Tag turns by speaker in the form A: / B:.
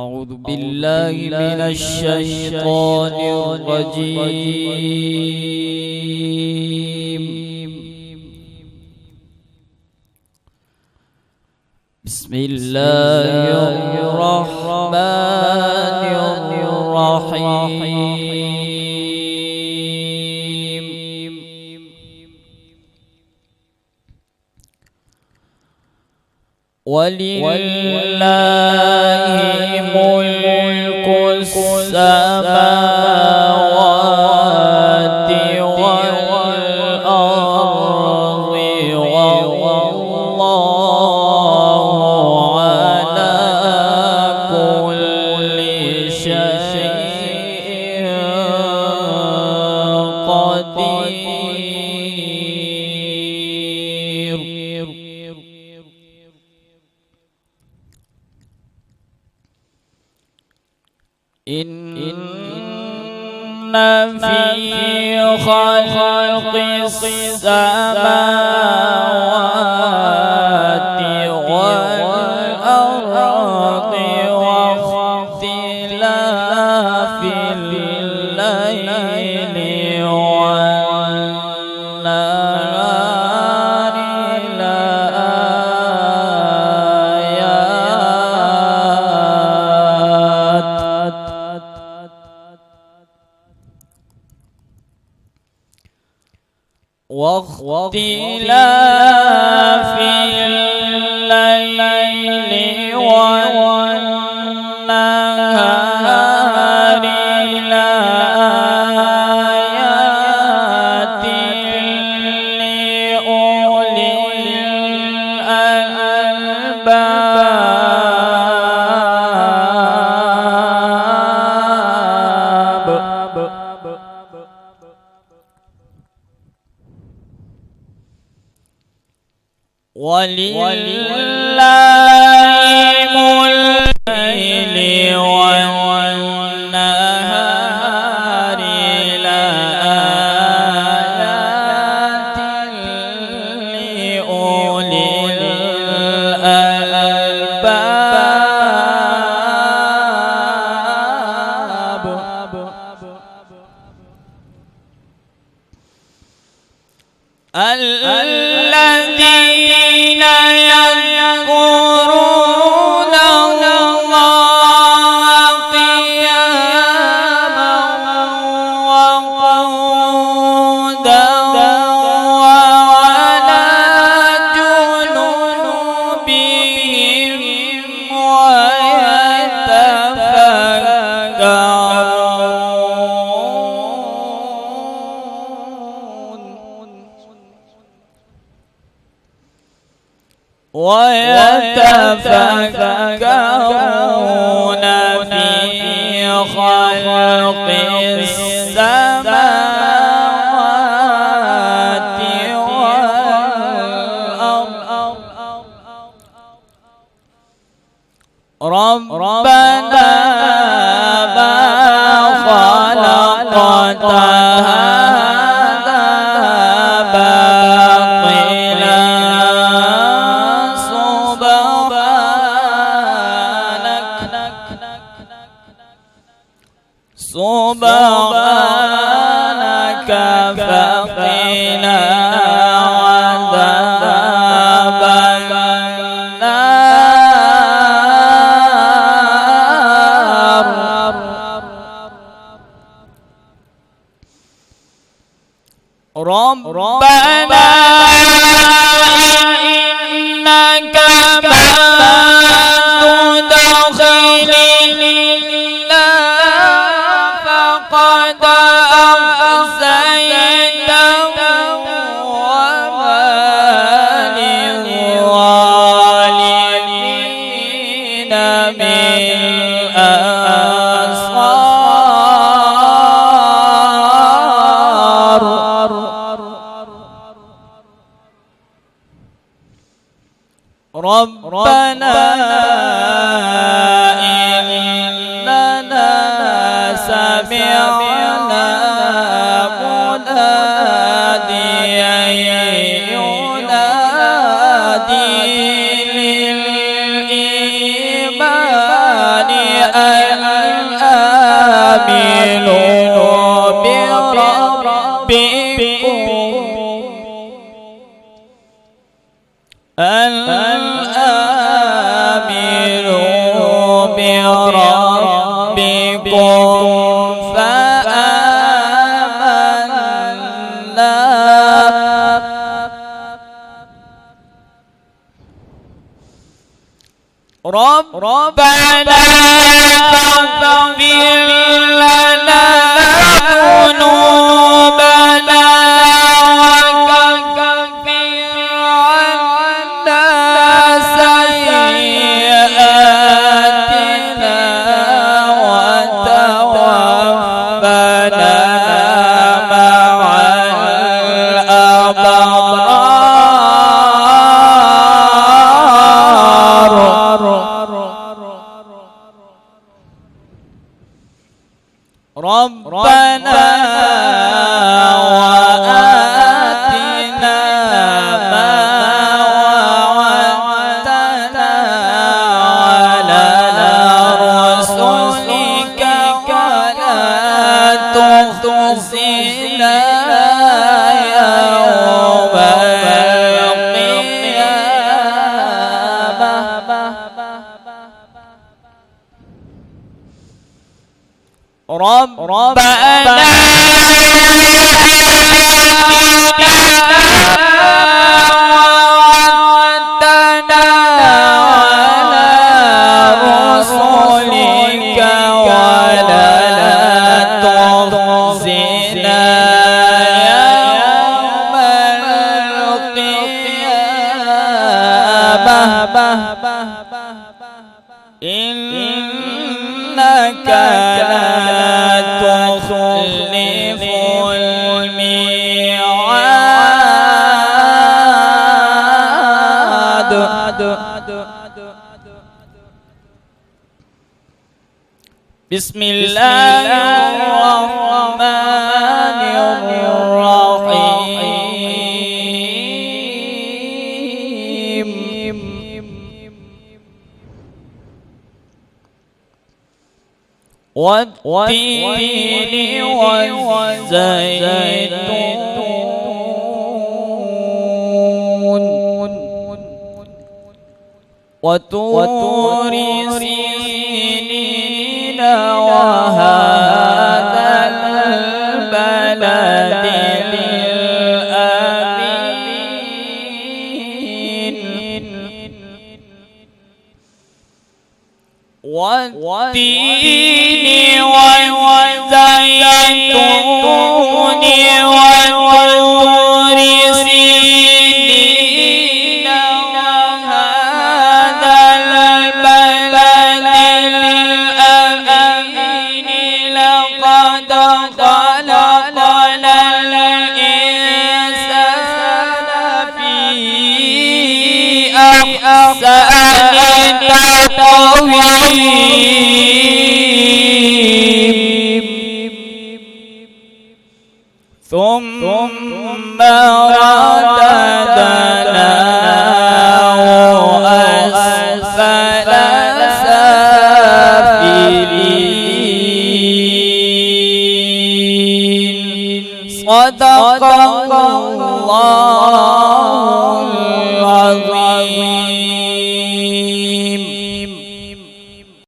A: أعوذ بالله من الشيطان الرجيم. بسم الله الرحمن الرحيم. ولله ملك السماوات والأرض والله على كل شيء قدير. إن في خلق السماوات والأرض واختلاف الليل والنهار لآيات واختلاف الليل والنهار لآيات لأولي الألباب. ولله ملك الليل والنهار لآيات لأولي الألباب. الذين يذكرون الله قياما وقعودا وعلى جنوبهم ويتفكرون في خلق السماوات والأرض ربنا ما خلقت هذا باطلا سبحانك فقنا عذاب النار. ربنا إنك من تدخل فقد أخزيته وما للظالمين من أنصار. ربنا إننا سمعنا مناديا ينادي للإيمان ربنا فاغفر لنا ذنوبنا وكفر عنا سيئاتنا وتوفنا مع الأبرار. ربنا وآتنا ما وعدتنا على رسلك ولا تخزنا يوم القيامة. ربنا وعدتنا على رسلك ولا تخزنا يوم القيامة إنك لا تخلف الميعاد. بسم الله الرحمن الرحيم. والتين والزيتون وطور سينين وهذا البلد الأمين. والتين والزيتون وطور سينين وهذا البلد الأمين لقد خلقنا الإنسان في أحسن تقويم ثم رددناه أسفل سافلين. صدق